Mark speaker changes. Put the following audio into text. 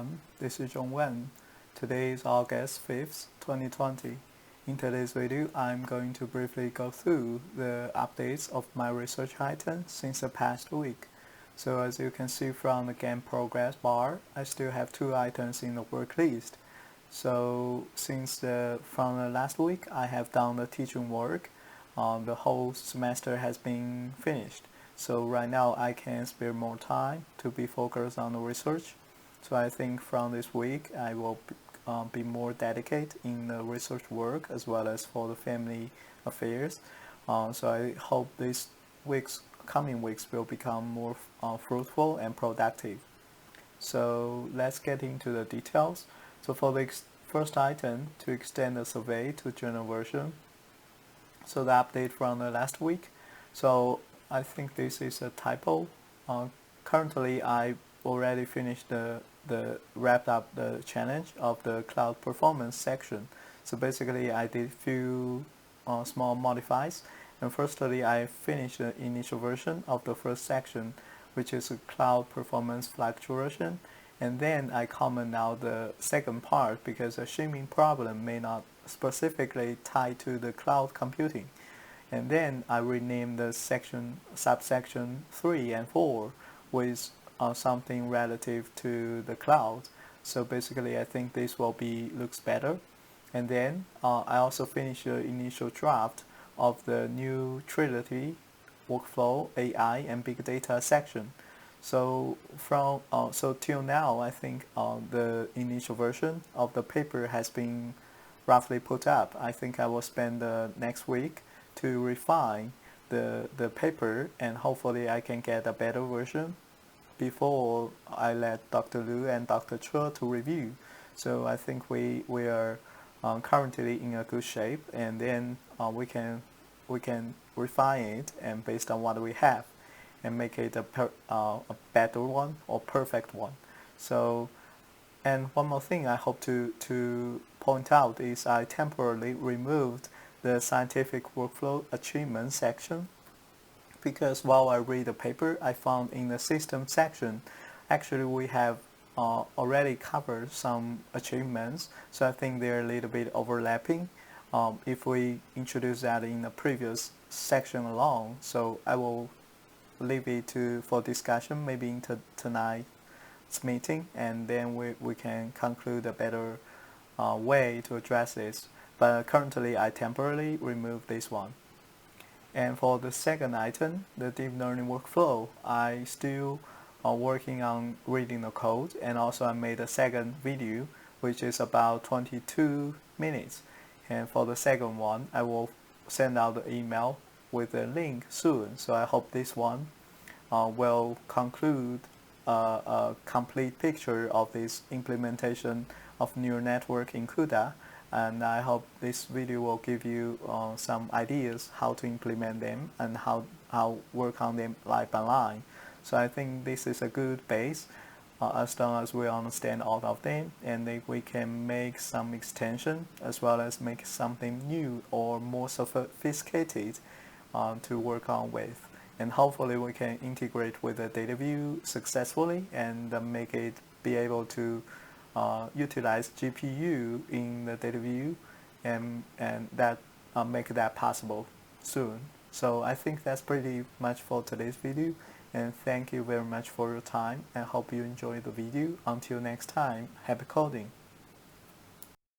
Speaker 1: everyone, this is Zhong Wen. Today is August 5th, 2020. In today's video, I'm going to briefly go through the updates of my research items since the past week. So as you can see from the game progress bar, I still have 2 items in the work list. So from the last week, I have done the teaching work. The whole semester has been finished. So right now I can spare more time to be focused on the research. So I think from this week I will be more dedicated in the research work as well as for the family affairs. So I hope coming weeks will become more fruitful and productive. So let's get into the details. So for the first item, to extend the survey to journal version. So the update from the last week. So I think this is a typo. Currently, I already finished wrapped up the challenge of the cloud performance section. So basically, I did few small modifies. And firstly, I finished the initial version of the first section, which is a cloud performance fluctuation. And then I comment out the second part because a shimming problem may not specifically tie to the cloud computing. And then I renamed the subsection 3 and 4 with something relative to the cloud. So basically I think this looks better. And then I also finished the initial draft of the new Trinity workflow, AI and big data section. So till now, I think the initial version of the paper has been roughly put up. I think I will spend the next week to refine the paper, and hopefully I can get a better version before I let Dr. Liu and Dr. Che to review. So I think we are currently in a good shape, and then we can refine it and based on what we have and make it a better one or perfect one. So, and one more thing I hope to point out is I temporarily removed the scientific workflow achievement section because while I read the paper, I found in the system section, actually we have already covered some achievements, so I think they're a little bit overlapping. If we introduce that in the previous section alone, so I will leave it for discussion maybe in tonight's meeting, and then we can conclude a better way to address this. But currently I temporarily remove this one. And for the second item, the deep learning workflow, I still working on reading the code, and also I made a second video which is about 22 minutes. And for the second one, I will send out the email with a link soon. So I hope this one will conclude a complete picture of this implementation of neural network in CUDA. And I hope this video will give you some ideas how to implement them and how work on them line by line. So I think this is a good base as long as we understand all of them, and if we can make some extension as well as make something new or more sophisticated to work on with. And hopefully we can integrate with the data view successfully and make it be able to utilize GPU in the data view, and that make that possible soon. So I think that's pretty much for today's video, and thank you very much for your time, and hope you enjoy the video. Until next time, happy coding.